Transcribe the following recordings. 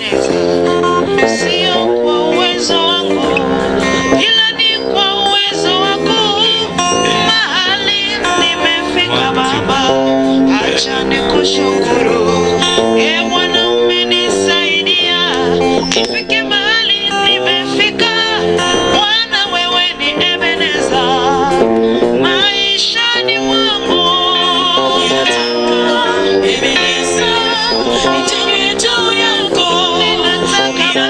Ebeneza. Sio kwa uwezo wangu, ila ni kwa uwezo wako. Mahali nimefika Baba, acha nikushukuru. Bwana umenisaidia nifike mahali nimefika. Bwana wewe ni Ebeneza maishani mwangu. Ebeneza, nitenge juu yako, ninataka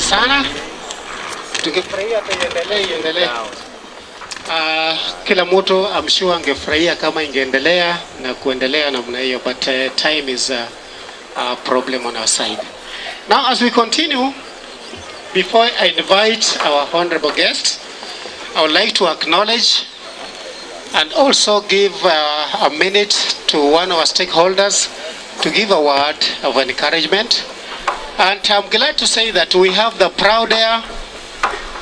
sana. Tungefurahia iendelee. Kila mtu I'm sure angefurahia kama ingeendelea na kuendelea namna hiyo, but time is a problem on our side. Now as we continue, before I invite our honorable guest, I would like to acknowledge and also give a minute to one of our stakeholders to give a word of encouragement. And I'm glad to say that we have the Proud Air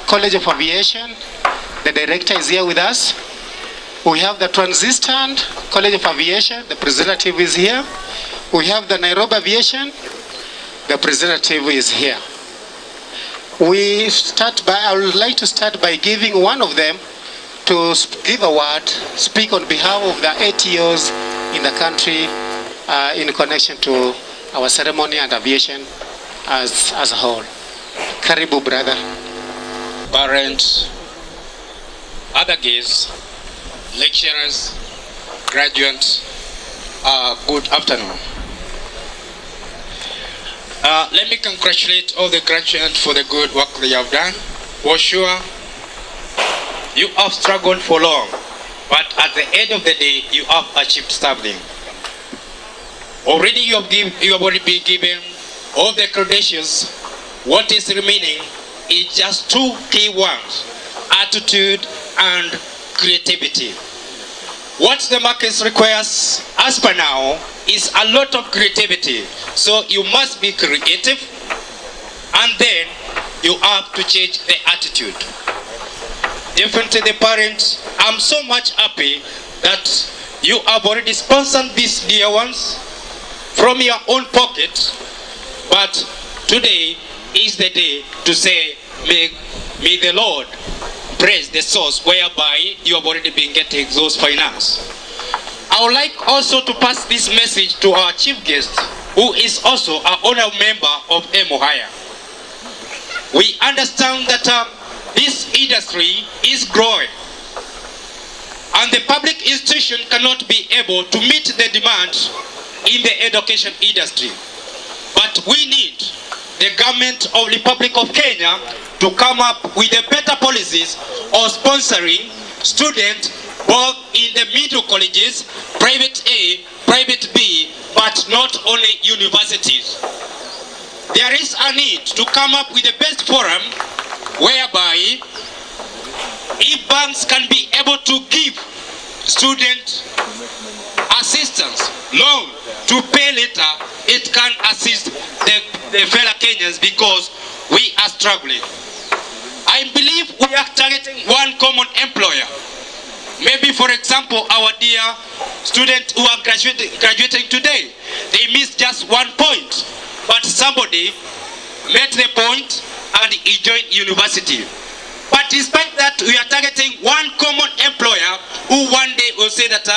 College of Aviation. The director is here with us. We have the Transistant College of Aviation. The representative is here. We have the Nairobi Aviation. The representative is here. I would like to start by giving one of them to give a word, speak on behalf of the ATOs in the country in connection to our ceremony and aviation as a whole. Karibu, brother. Parents, other guests, lecturers, graduates, good afternoon. Let me congratulate all the graduates for the good work they have done. For sure, you have struggled for long, but at the end of the day, you have achieved something. Already you have already been given all the credentials. What is remaining is just two key ones: attitude and creativity. What the market requires as per now is a lot of creativity. So you must be creative, and then you have to change the attitude. Definitely the parents, I'm so much happy that you have already sponsored these dear ones from your own pocket, but today is the day to say, may the Lord praise the source whereby you have already been getting those finance. I would like also to pass this message to our chief guest, who is also an honorable member of Emuhaya. We understand that this industry is growing, and the public institution cannot be able to meet the demand in the education industry. But we need the government of the Republic of Kenya to come up with the better policies of sponsoring students both in the middle colleges, private A, private B, but not only universities. There is a need to come up with the best forum whereby if banks can be able to give student assistance, loan to pay later, it can assist the fellow Kenyans because we are struggling. I believe we are targeting one common employer. Maybe, for example, our dear students who are graduating today, they missed just 1 point, but somebody met the point and he joined university. But despite that, we are targeting one common employer who one day will say that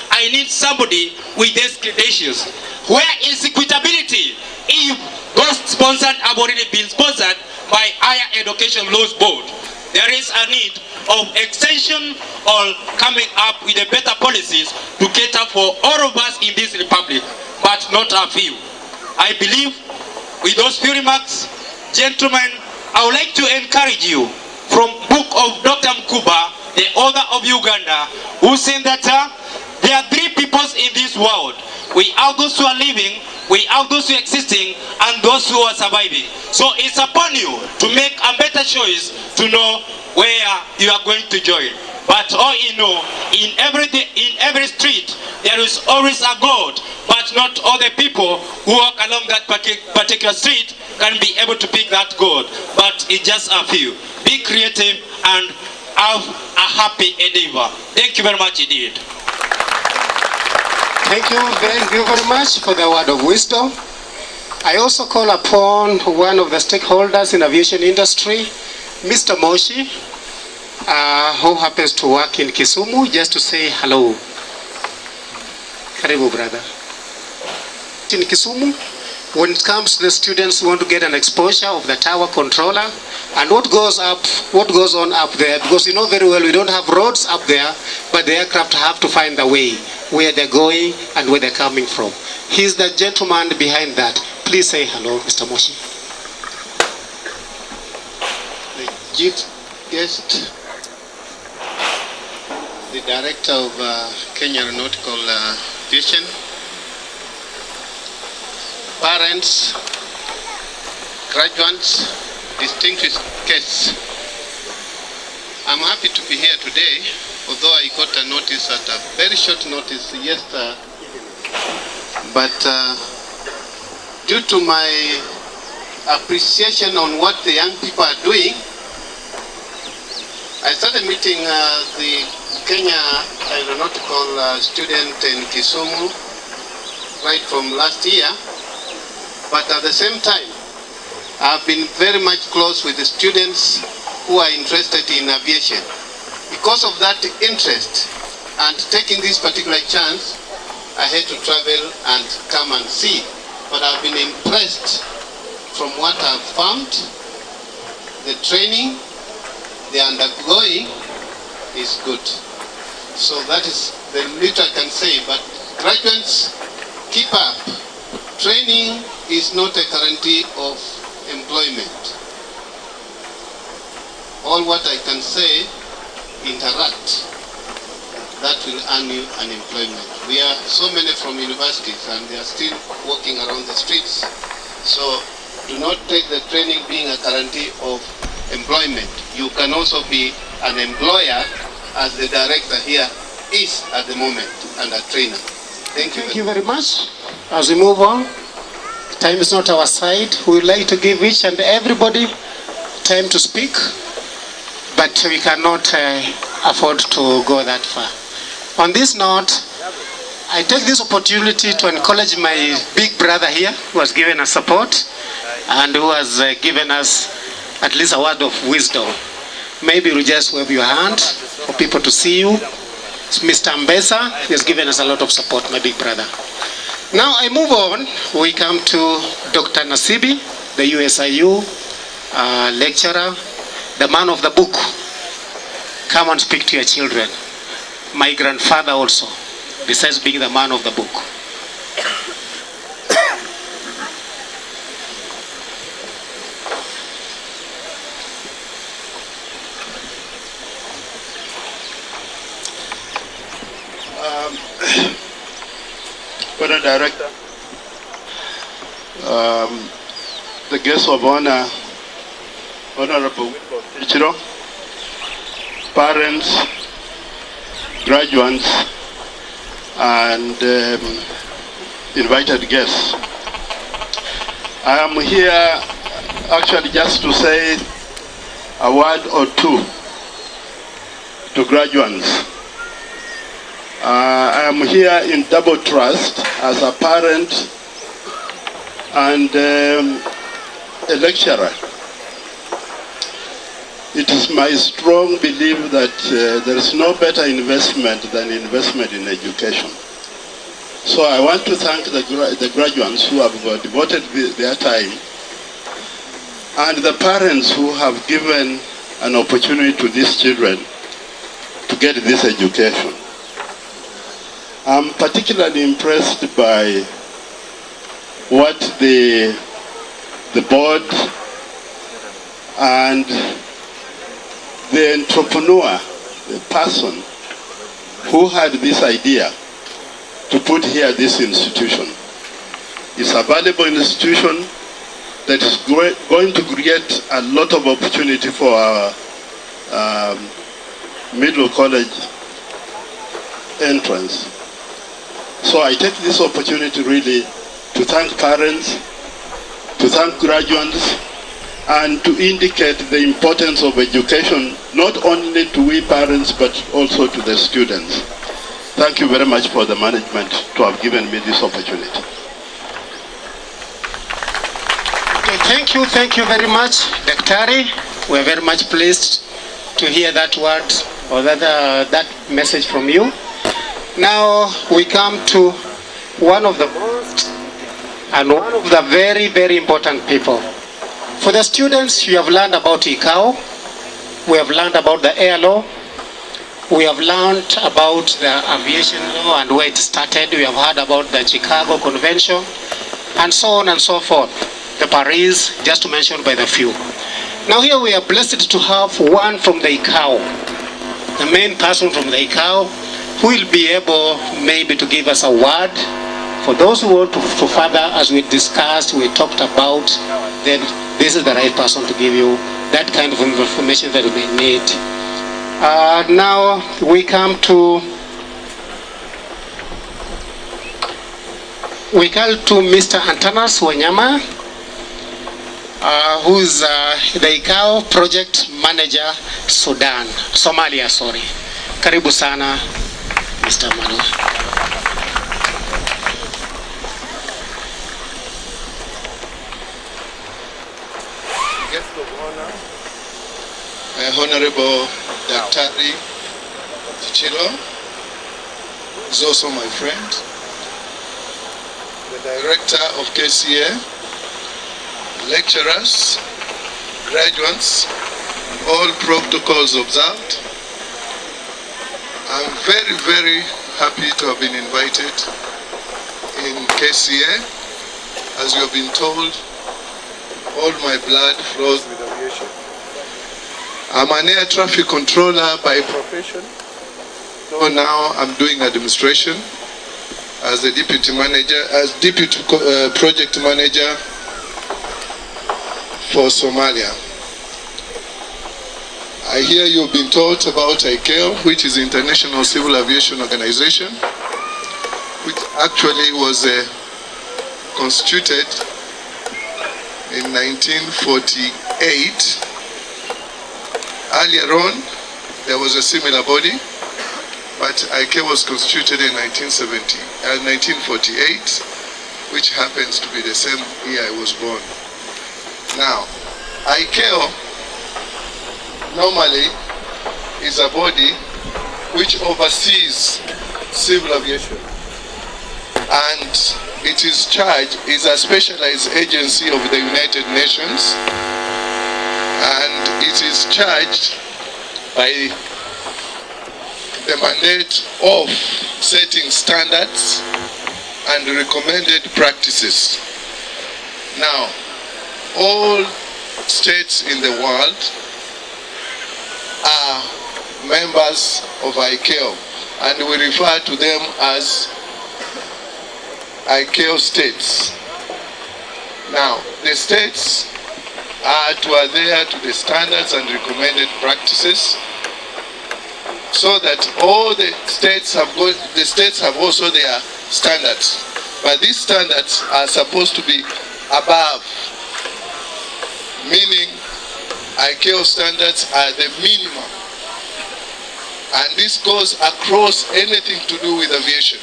I need somebody with these credentials. Where is equitability if those sponsored have already been sponsored by Higher Education Laws Board? There is a need of extension or coming up with a better policies to cater for all of us in this republic, but not a few. I believe with those few remarks, gentlemen, I would like to encourage you from book of Dr. Mkuba, the author of Uganda, who said that there are three peoples in this world. We have those who are living, we have those who are existing, and those who are surviving. So it's upon you to make a better choice to know where you are going to join. But all you know, in every street, there is always a God, but not all the people who walk along that particular street can be able to pick that God. But it's just a few. Be creative and have a happy endeavor. Thank you very much indeed. Thank you very much for the word of wisdom. I also call upon one of the stakeholders in aviation industry, Mr. Moshi, who happens to work in Kisumu, just to say hello. Karibu, brother. In Kisumu, when it comes to the students who want to get an exposure of the tower controller and what goes on up there, because you know very well we don't have roads up there, but the aircraft have to find the way where they're going and where they're coming from. He's the gentleman behind that. Please say hello, Mr. Moshi. distinguished guest, the director of Kenya Aeronautical Division, parents, graduates, distinguished guests. I'm happy to be here today, although I got a notice at a very short notice yesterday. But due to my appreciation on what the young people are doing, I started meeting the Kenya Aeronautical student in Kisumu right from last year. But at the same time, I've been very much close with the students who are interested in aviation. Because of that interest and taking this particular chance, I had to travel and come and see. But I've been impressed from what I've found. The training they are undergoing is good. So that is the little I can say. But graduates, keep up. Training is not a guarantee of employment. All what I can say, interact. That will earn you an employment. We are so many from universities and they are still walking around the streets. So do not take the training being a guarantee of employment. You can also be an employer, as the director here is at the moment, and a trainer. Thank you. Thank you very much. As we move on, time is not our side. We would like to give each and everybody time to speak, but we cannot afford to go that far. On this note, I take this opportunity to encourage my big brother here, who has given us support and who has given us at least a word of wisdom. Maybe you just wave your hand for people to see you. It's Mr. Ambesa, he has given us a lot of support, my big brother. Now I move on, we come to Dr. Nasibi, the USIU lecturer, the man of the book. Come and speak to your children. My grandfather also, besides being the man of the book. Brother Director, the guests of honor, Honorable Ichiro, parents, graduates, and invited guests. I am here actually just to say a word or two to graduates. I am here in double trust as a parent and a lecturer. It is my strong belief that there is no better investment than investment in education. So I want to thank the graduates who have devoted their time and the parents who have given an opportunity to these children to get this education. I'm particularly impressed by what the board and the entrepreneur, the person who had this idea to put here this institution. It's a valuable institution that is going to create a lot of opportunity for our middle college entrance. So I take this opportunity really to thank parents, to thank graduates, and to indicate the importance of education, not only to we parents, but also to the students. Thank you very much for the management to have given me this opportunity. Okay, thank you very much, Daktari. We're very much pleased to hear that word or that message from you. Now we come to one of the most and one of the very, very important people. For the students, you have learned about ICAO, we have learned about the air law, we have learned about the aviation law and where it started, we have heard about the Chicago Convention, and so on and so forth, the Paris, just to mention by the few. Now here we are blessed to have one from the ICAO, the main person from the ICAO, who will be able maybe to give us a word for those who want to further, as we discussed, we talked about, then this is the right person to give you that kind of information that you may need. Now we come to Mr. Antanas Wanyama, who is the ICAO Project Manager Somalia. Karibu sana, Mr. Manu. Guest of honor, Honorable Daktari Chichilo is also my friend. The Director of KCA, lecturers, graduates, all protocols observed. I'm very, very happy to have been invited in KCA. As you have been told, all my blood flows with aviation. I'm an air traffic controller by profession. So now I'm doing administration as the deputy project manager for Somalia. I hear you've been taught about ICAO, which is International Civil Aviation Organization, which actually was constituted in 1948. Earlier on, there was a similar body, but ICAO was constituted in 1948, which happens to be the same year I was born. Now, ICAO normally is a body which oversees civil aviation, and it is a specialized agency of the United Nations, and it is charged by the mandate of setting standards and recommended practices. Now, all states in the world are members of ICAO, and we refer to them as ICAO states. Now, the states are to adhere to the standards and recommended practices, so that all the states have also their standards. But these standards are supposed to be above, meaning ICAO standards are the minimum. And this goes across anything to do with aviation.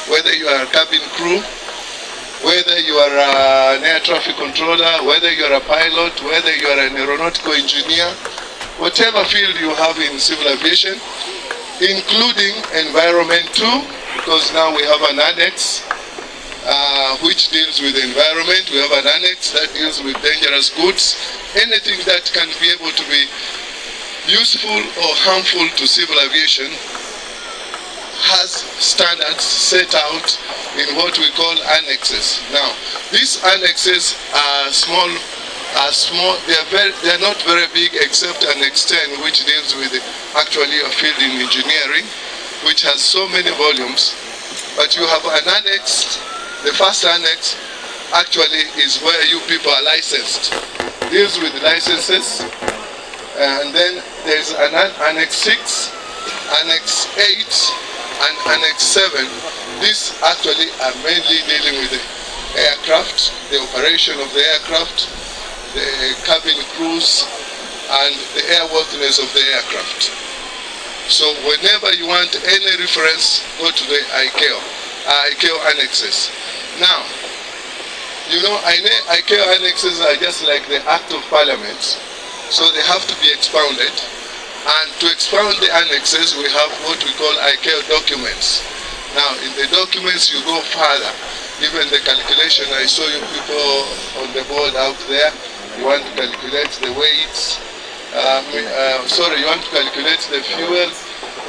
Whether you are a cabin crew, whether you are an air traffic controller, whether you are a pilot, whether you are an aeronautical engineer, whatever field you have in civil aviation, including environment too, because now we have an annex which deals with the environment. We have an annex that deals with dangerous goods. Anything that can be able to be useful or harmful to civil aviation has standards set out in what we call annexes. Now, these annexes are small. They are not very big, except Annex 10, which deals with actually a field in engineering, which has so many volumes. But you have an annex. The first annex actually is where you people are licensed. Deals with licenses. And then there's an Annex 6, Annex 8, and Annex 7. These actually are mainly dealing with the aircraft, the operation of the aircraft, the cabin crews, and the airworthiness of the aircraft. So whenever you want any reference, go to the ICAO annexes. Now, you know, ICAO annexes are just like the Act of Parliament, so they have to be expounded. And to expound the annexes, we have what we call ICAO documents. Now, in the documents, you go further. Even the calculation, I saw you people on the board out there, you want to calculate the weights, you want to calculate the fuel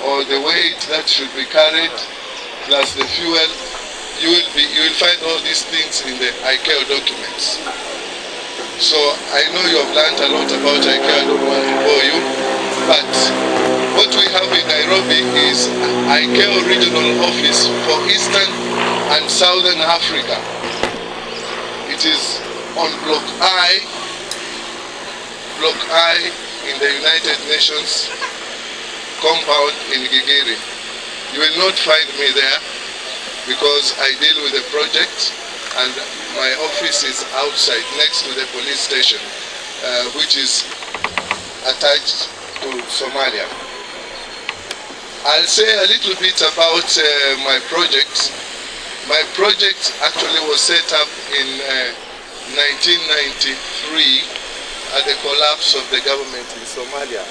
or the weight that should be carried plus the fuel. You will find all these things in the ICAO documents. So I know you have learned a lot about ICAO, I don't want to bore you, but what we have in Nairobi is ICAO Regional Office for Eastern and Southern Africa. It is on Block I in the United Nations compound in Gigiri. You will not find me there because I deal with the project and my office is outside next to the police station, which is attached to Somalia. I'll say a little bit about my project. My project actually was set up in 1993 at the collapse of the government in Somalia.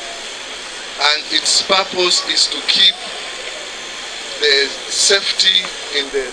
And its purpose is to keep the safety in the